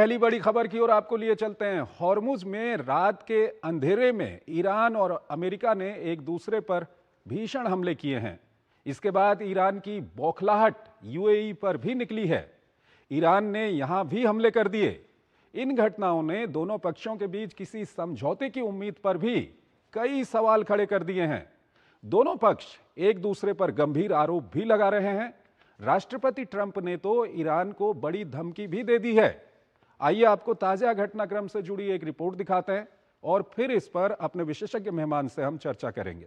पहली बड़ी खबर की ओर आपको लिए चलते हैं। हॉर्मुज में रात के अंधेरे में ईरान और अमेरिका ने एक दूसरे पर भीषण हमले किए हैं। इसके बाद ईरान की बौखलाहट यूएई पर भी निकली है। ईरान ने यहां भी हमले कर दिए। इन घटनाओं ने दोनों पक्षों के बीच किसी समझौते की उम्मीद पर भी कई सवाल खड़े कर दिए हैं। दोनों पक्ष एक दूसरे पर गंभीर आरोप भी लगा रहे हैं। राष्ट्रपति ट्रंप ने तो ईरान को बड़ी धमकी भी दे दी है। आइए आपको ताजा घटनाक्रम से जुड़ी एक रिपोर्ट दिखाते हैं और फिर इस पर अपने विशेषज्ञ मेहमान से हम चर्चा करेंगे।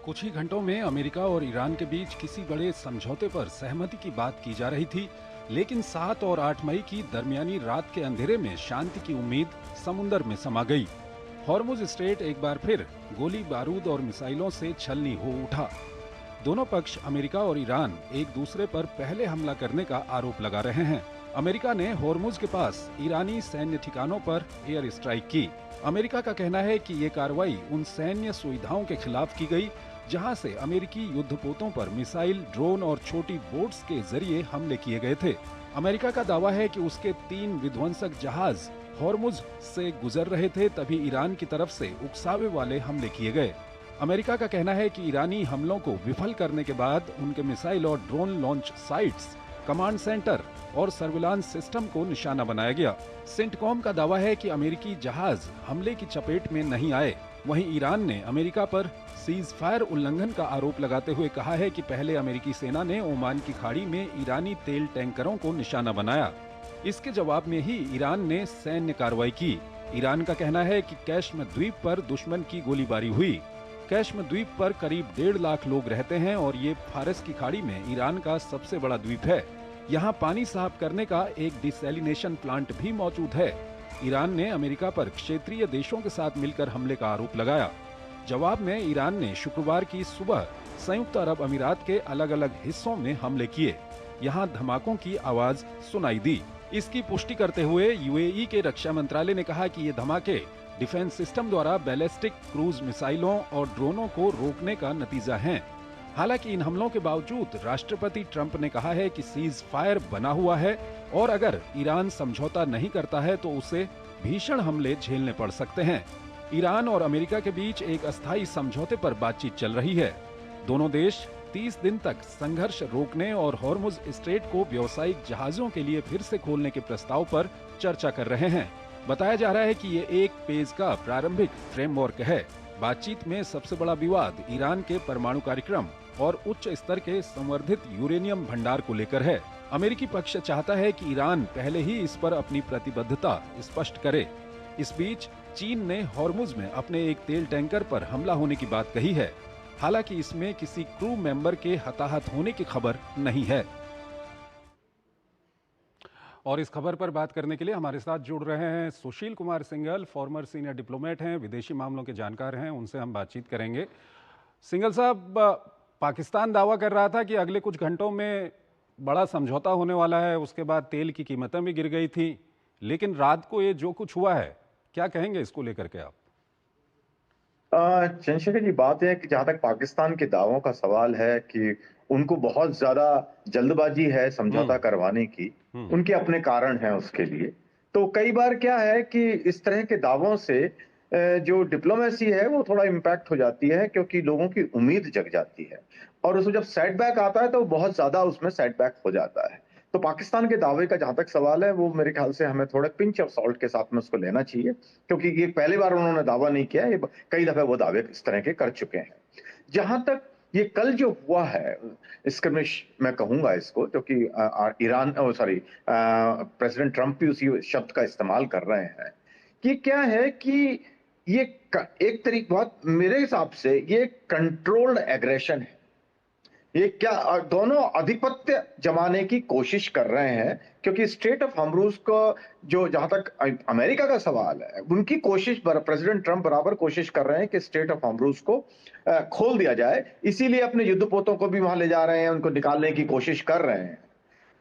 कुछ ही घंटों में अमेरिका और ईरान के बीच किसी बड़े समझौते पर सहमति की बात की जा रही थी, लेकिन 7 और 8 मई की दरमियानी रात के अंधेरे में शांति की उम्मीद समुंदर में समा गई। हॉर्मुज स्ट्रेट एक बार फिर गोली बारूद और मिसाइलों से छलनी हो उठा। दोनों पक्ष अमेरिका और ईरान एक दूसरे पर पहले हमला करने का आरोप लगा रहे हैं। अमेरिका ने हॉर्मुज के पास ईरानी सैन्य ठिकानों पर एयर स्ट्राइक की। अमेरिका का कहना है कि ये कार्रवाई उन सैन्य सुविधाओं के खिलाफ की गई जहां से अमेरिकी युद्धपोतों पर मिसाइल, ड्रोन और छोटी बोट्स के जरिए हमले किए गए थे। अमेरिका का दावा है कि उसके 3 विध्वंसक जहाज हॉर्मुज से गुजर रहे थे, तभी ईरान की तरफ से उकसावे वाले हमले किए गए। अमेरिका का कहना है कि ईरानी हमलों को विफल करने के बाद उनके मिसाइल और drone launch sites, command centre और सर्विलांस सिस्टम को निशाना बनाया गया। सेंटकॉम का दावा है कि अमेरिकी जहाज हमले की चपेट में नहीं आए। वहीं ईरान ने अमेरिका पर सीज फायर उल्लंघन का आरोप लगाते हुए कहा है कि पहले अमेरिकी सेना ने ओमान की खाड़ी में ईरानी तेल टैंकरों को निशाना बनाया। इसके जवाब में ही ईरान ने सैन्य कार्रवाई की। ईरान का कहना है कि कैश्म द्वीप पर दुश्मन की गोलीबारी हुई। कैश्म द्वीप पर करीब 1.5 लाख लोग रहते हैं और ये फारस की खाड़ी में ईरान का सबसे बड़ा द्वीप है। यहाँ पानी साफ करने का एक डिसैलिनेशन प्लांट भी मौजूद है। ईरान ने अमेरिका पर क्षेत्रीय देशों के साथ मिलकर हमले का आरोप लगाया। जवाब में ईरान ने शुक्रवार की सुबह संयुक्त अरब अमीरात के अलग अलग हिस्सों में हमले किए। यहाँ धमाकों की आवाज सुनाई दी। इसकी पुष्टि करते हुए यूएई के रक्षा मंत्रालय ने कहा कि ये धमाके डिफेंस सिस्टम द्वारा बैलिस्टिक क्रूज मिसाइलों और ड्रोनों को रोकने का नतीजा है। हालांकि इन हमलों के बावजूद राष्ट्रपति ट्रंप ने कहा है कि सीज फायर बना हुआ है और अगर ईरान समझौता नहीं करता है तो उसे भीषण हमले झेलने पड़ सकते हैं। ईरान और अमेरिका के बीच एक अस्थायी समझौते पर बातचीत चल रही है। दोनों देश 30 दिन तक संघर्ष रोकने और हॉर्मुज स्ट्रेट को व्यावसायिक जहाजों के लिए फिर से खोलने के प्रस्ताव पर चर्चा कर रहे हैं। बताया जा रहा है कि ये एक पेज का प्रारंभिक फ्रेमवर्क है। बातचीत में सबसे बड़ा विवाद ईरान के परमाणु कार्यक्रम और उच्च स्तर के संवर्धित यूरेनियम भंडार को लेकर है। अमेरिकी पक्ष चाहता है कि ईरान पहले ही इस पर अपनी प्रतिबद्धता स्पष्ट करे। इस बीच चीन ने हॉर्मुज में अपने एक तेल टैंकर पर हमला होने की बात कही है। हालांकि इसमें किसी क्रू मेंबर के हताहत होने की खबर नहीं है। और इस खबर पर बात करने के लिए हमारे साथ जुड़ रहे हैं Sushil Kumar Singhal, former senior diplomat हैं, विदेशी मामलों के जानकार हैं। उनसे हम बातचीत करेंगे। सिंघल साहब, पाकिस्तान दावा कर रहा था कि अगले कुछ घंटों में बड़ा समझौता होने वाला है, उसके बाद तेल की कीमतें भी गिर गई थी, लेकिन रात को ये जो कुछ हुआ है, क्या कहेंगे इसको लेकर के आप? चंद्रशेखर जी, बात यह है कि जहां तक पाकिस्तान के दावों का सवाल है कि उनको बहुत ज्यादा जल्दबाजी है समझौता हम्म। करवाने की। हम्म। उनके अपने कारण हैं उसके लिए। तो कई बार क्या है कि इस तरह के दावों से जो डिप्लोमेसी है वो थोड़ा इम्पैक्ट हो जाती है, क्योंकि लोगों की उम्मीद जग जाती है और उसमें जब सेटबैक आता है तो बहुत ज्यादा उसमें सेटबैक हो जाता है। तो पाकिस्तान के दावे का जहां तक सवाल है, वो मेरे ख्याल से हमें थोड़ा पिंच ऑफ सॉल्ट के साथ में उसको लेना चाहिए, क्योंकि ये पहली बार उन्होंने दावा नहीं किया, ये कई दफे वो दावे इस तरह के कर चुके हैं। जहां तक ये कल जो हुआ है, स्क्रमिश मैं कहूंगा इसको, क्योंकि ईरान, सॉरी, प्रेसिडेंट ट्रंप भी उसी शब्द का इस्तेमाल कर रहे हैं। कि क्या है कि ये एक तरीके, बहुत मेरे हिसाब से ये कंट्रोल्ड एग्रेशन है। ये क्या दोनों आधिपत्य जमाने की कोशिश कर रहे हैं, क्योंकि स्टेट ऑफ हॉर्मुज को, जो जहां तक अमेरिका का सवाल है, उनकी कोशिश, प्रेसिडेंट ट्रंप बराबर कोशिश कर रहे हैं कि स्टेट ऑफ हॉर्मुज को खोल दिया जाए। इसीलिए अपने युद्धपोतों को भी वहां ले जा रहे हैं, उनको निकालने की कोशिश कर रहे हैं।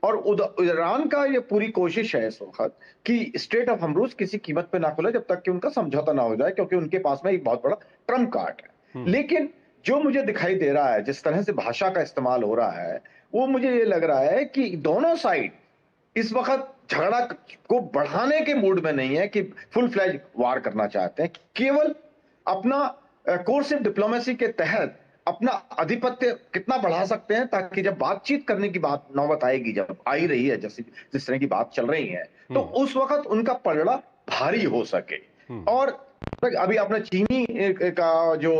और ईरान का ये पूरी कोशिश है इस वक्त कि स्टेट ऑफ हॉर्मुज किसी कीमत पे ना खुले जब तक कि उनका समझौता ना हो जाए, क्योंकि उनके पास में एक बहुत बड़ा ट्रम्प कार्ड है। हम्म। लेकिन जो मुझे दिखाई दे रहा है, जिस तरह से भाषा का इस्तेमाल हो रहा है, वो मुझे ये लग रहा है कि दोनों साइड इस वक्त झगड़ा को बढ़ाने के मूड में नहीं है कि फुल फ्लैज वार करना चाहते हैं, केवल अपना कोर्सिव डिप्लोमेसी के तहत अपना आधिपत्य कितना बढ़ा सकते हैं, ताकि जब बातचीत करने की बात नौबत आएगी, जब आ ही रही है, जैसे जिस तरह की बात चल रही है, तो उस वक्त उनका पलड़ा भारी हो सके। और अभी आपने चीनी का जो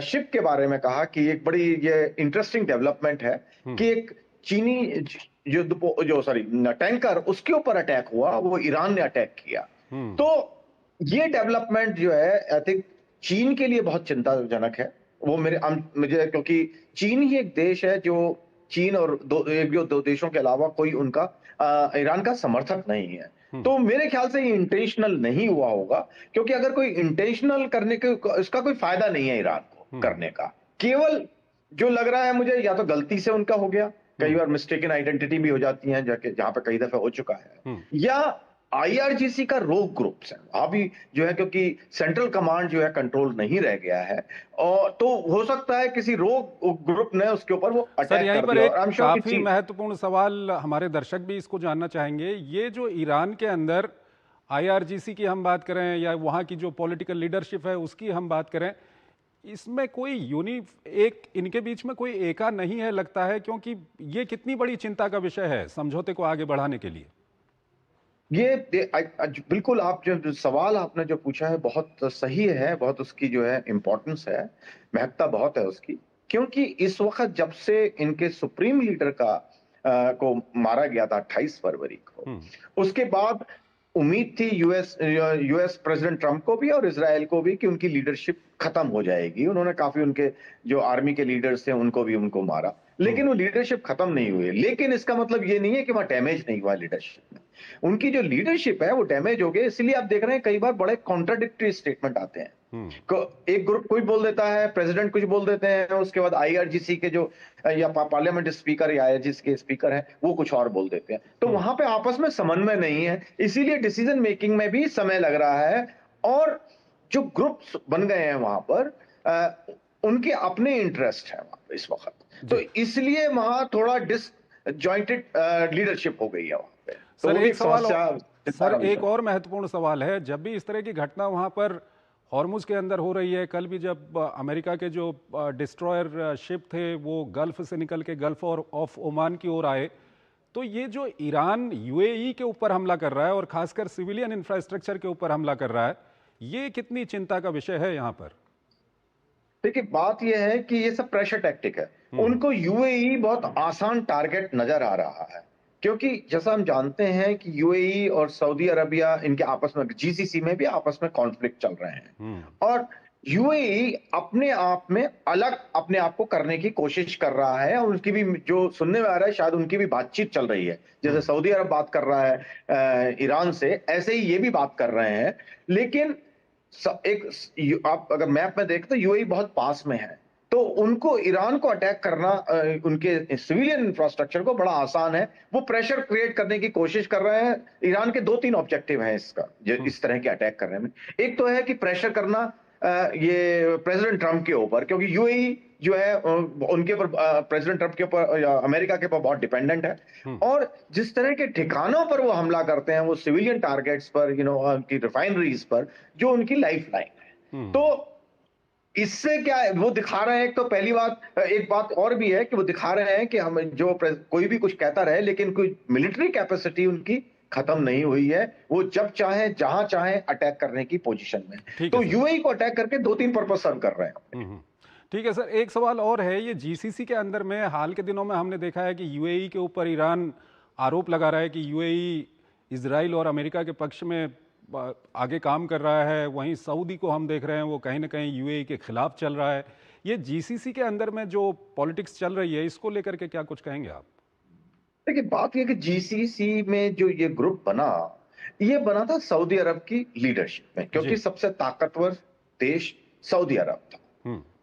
शिप के बारे में कहा कि एक बड़ी ये इंटरेस्टिंग डेवलपमेंट है कि एक चीनी जो सॉरी टैंकर उसके ऊपर अटैक हुआ, वो ईरान ने अटैक किया। तो ये डेवलपमेंट जो है आई थिंक चीन के लिए बहुत चिंताजनक है। वो मुझे क्योंकि चीन ही एक देश है जो चीन और दो देशों के अलावा कोई उनका ईरान का समर्थक नहीं है। तो मेरे ख्याल से ये इंटेंशनल नहीं हुआ होगा, क्योंकि अगर कोई इंटेंशनल करने के इसका कोई फायदा नहीं है ईरान को करने का। केवल जो लग रहा है मुझे, या तो गलती से उनका हो गया, कई बार मिस्टेकन आइडेंटिटी भी हो जाती है जहां पे कई दफे हो चुका है, या आईआरजीसी का रोग ग्रुप्स है अभी जो है, क्योंकि सेंट्रल कमांड जो है कंट्रोल नहीं रह गया है, और तो हो सकता है किसी रोग ग्रुप ने उसके ऊपर वो सर, यहीं अटैक कर पर दिया। एक और आई एम श्योर काफी महत्वपूर्ण सवाल, हमारे दर्शक भी इसको जानना चाहेंगे। ये जो ईरान के अंदर आईआरजीसी की हम बात करें या वहाँ की जो पॉलिटिकल लीडरशिप है उसकी हम बात करें, इसमें कोई इनके बीच में कोई एका नहीं है लगता है, क्योंकि ये कितनी बड़ी चिंता का विषय है समझौते को आगे बढ़ाने के लिए। बिल्कुल, आप जो सवाल आपने जो पूछा है बहुत सही है, बहुत उसकी जो है इंपॉर्टेंस है, महत्ता बहुत है उसकी, क्योंकि इस वक्त जब से इनके सुप्रीम लीडर को मारा गया था 28 फरवरी को, उसके बाद उम्मीद थी यूएस प्रेसिडेंट ट्रंप को भी और इजराइल को भी कि उनकी लीडरशिप खत्म हो जाएगी। उन्होंने काफी उनके जो आर्मी के लीडर्स थे उनको मारा, लेकिन वो लीडरशिप खत्म नहीं हुई। लेकिन इसका मतलब ये नहीं है कि वहां डैमेज नहीं हुआ लीडरशिप में। उनकी जो लीडरशिप है वो डैमेज हो गई, इसलिए आप देख रहे हैं कई बार बड़े कॉन्ट्राडिक्टरी स्टेटमेंट आते हैं। एक ग्रुप कुछ बोल देता है, प्रेसिडेंट कुछ बोल देते हैं, उसके बाद आईआरजीसी के जो या पार्लियामेंट स्पीकर या आईआरजीसी के स्पीकर हैं वो कुछ और बोल देते हैं। तो वहां पे आपस में समन्वय नहीं है, इसीलिए डिसीजन मेकिंग में भी समय लग रहा है। और जो ग्रुप्स बन गए हैं वहां पर उनके अपने इंटरेस्ट है वहां पे इस वक्त, तो इसलिए वहां थोड़ा डिसजॉइंटेड लीडरशिप हो गई है वहां पे। तो सर, एक और महत्वपूर्ण सवाल है, जब भी इस तरह की घटना वहां पर हॉर्मुज के अंदर हो रही है, कल भी जब अमेरिका के जो डिस्ट्रॉयर शिप थे वो गल्फ से निकल के गल्फ ऑफ ओमान की ओर आए, तो ये जो ईरान यूएई के ऊपर हमला कर रहा है और खासकर सिविलियन इंफ्रास्ट्रक्चर के ऊपर हमला कर रहा है, ये कितनी चिंता का विषय है यहाँ पर? देखिए, बात यह है कि ये सब प्रेशर टैक्टिक है। उनको यूएई बहुत आसान टारगेट नजर आ रहा है, क्योंकि जैसा हम जानते हैं कि यूएई और सऊदी अरबिया इनके आपस में जीसीसी में भी आपस में कॉन्फ्लिक्ट चल रहे हैं, और यूएई अपने आप में अलग अपने आप को करने की कोशिश कर रहा है, और उसकी भी जो सुनने में आ रहा है शायद उनकी भी बातचीत चल रही है। जैसे सऊदी अरब बात कर रहा है ईरान से, ऐसे ही ये भी बात कर रहे हैं। लेकिन आप अगर मैप में देखते तो यूएई बहुत पास में है, तो उनको ईरान को अटैक करना उनके सिविलियन इंफ्रास्ट्रक्चर को बड़ा आसान है। वो प्रेशर क्रिएट करने की कोशिश कर रहे हैं। ईरान के 2-3 ऑब्जेक्टिव हैं इस तरह के अटैक करने में। एक तो है कि प्रेशर करना ये प्रेसिडेंट ट्रंप के ऊपर, क्योंकि यूएई जो है उनके ऊपर प्रेसिडेंट ट्रंप के ऊपर या अमेरिका के ऊपर बहुत डिपेंडेंट है। और जिस तरह के ठिकानों पर वो हमला करते हैं, वो सिविलियन टारगेट्स पर, उनकी रिफाइनरीज पर, जो उनकी लाइफ लाइन है। तो इससे क्या है, वो दिखा रहे हैं, एक तो पहली बात, एक बात और भी है कि वो दिखा रहे हैं कि हम कोई भी कुछ कहता रहे, लेकिन कोई मिलिट्री कैपेसिटी उनकी खत्म नहीं हुई है। वो जब चाहे जहां चाहे अटैक करने की पोजीशन में। तो यूएई को अटैक करके 2-3 पर्पस सर्व कर रहे हैं। ठीक है सर, एक सवाल और है, ये जीसीसी के अंदर में हाल के दिनों में हमने देखा है कि यूएई के ऊपर ईरान आरोप लगा रहा है कि यूएई इजराइल और अमेरिका के पक्ष में आगे काम कर रहा है। वहीं सऊदी को हम देख रहे हैं वो कहीं ना कहीं यूएई के खिलाफ चल रहा है। ये जीसीसी के अंदर में जो पॉलिटिक्स चल रही है, इसको लेकर के क्या कुछ कहेंगे आप? देखिए, बात यह कि जीसीसी में जो ये ग्रुप बना, ये बना था सऊदी अरब की लीडरशिप में, क्योंकि सबसे ताकतवर देश सऊदी अरब था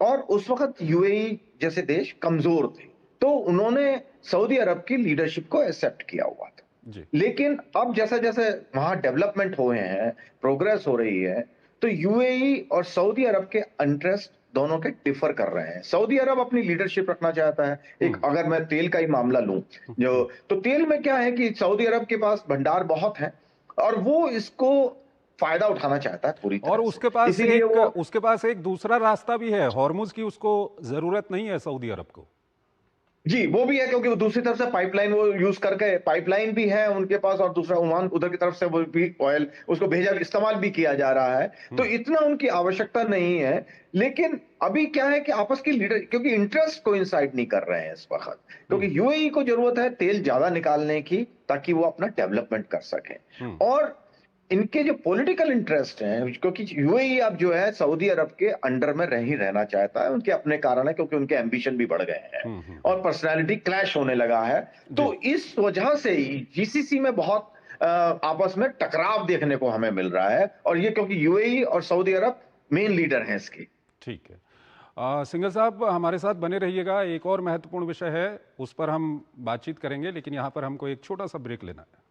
और उस वक्त यूएई जैसे देश कमजोर थे, तो उन्होंने सऊदी अरब की लीडरशिप को एक्सेप्ट किया हुआ था। लेकिन अब जैसे जैसे वहां डेवलपमेंट हुए हैं, प्रोग्रेस हो रही है, तो यूएई और सऊदी अरब के इंटरेस्ट दोनों के डिफर कर रहे हैं। सऊदी अरब अपनी लीडरशिप रखना चाहता है। एक हम्म, अगर मैं तेल का ही मामला लूं, जो हम्म। तो तेल में क्या है कि सऊदी अरब के पास भंडार बहुत है और वो इसको फायदा उठाना चाहता है पूरी और तरह से, इसीलिए वो उसके पास एक दूसरा रास्ता भी है, हॉर्मुज की उसको जरूरत नहीं है सऊदी अरब को। जी, वो भी है क्योंकि वो दूसरी तरफ से पाइपलाइन वो यूज़ करके, पाइपलाइन भी है उनके पास और दूसरा ओमान उधर की तरफ से वो भी ऑयल उसको भेजा इस्तेमाल भी किया जा रहा है। तो हम्म, इतना उनकी आवश्यकता नहीं है। लेकिन अभी क्या है कि आपस की लीडर क्योंकि इंटरेस्ट कोइंसाइड नहीं कर रहे हैं इस वक़्त। हम्म, क्योंकि यूएई को ज़रूरत है तेल ज़्यादा निकालने की ताकि वो अपना डेवलपमेंट कर सकें। हम्म। और इनके जो पॉलिटिकल इंटरेस्ट हैं क्योंकि यूएई अब जो है सऊदी अरब के अंडर में ही रहना चाहता है, उनके अपने कारण है क्योंकि उनके एम्बिशन भी बढ़ गए हैं और पर्सनालिटी क्लैश होने लगा है। जी। तो इस वजह से ही जीसीसी में बहुत आपस में टकराव देखने को हमें मिल रहा है और ये क्योंकि यूएई और सऊदी अरब मेन लीडर हैं इसके। ठीक है। सिंघल साहब हमारे साथ बने रहिएगा, एक और महत्वपूर्ण विषय है, उस पर हम बातचीत करेंगे, लेकिन यहाँ पर हमको एक छोटा सा ब्रेक लेना है।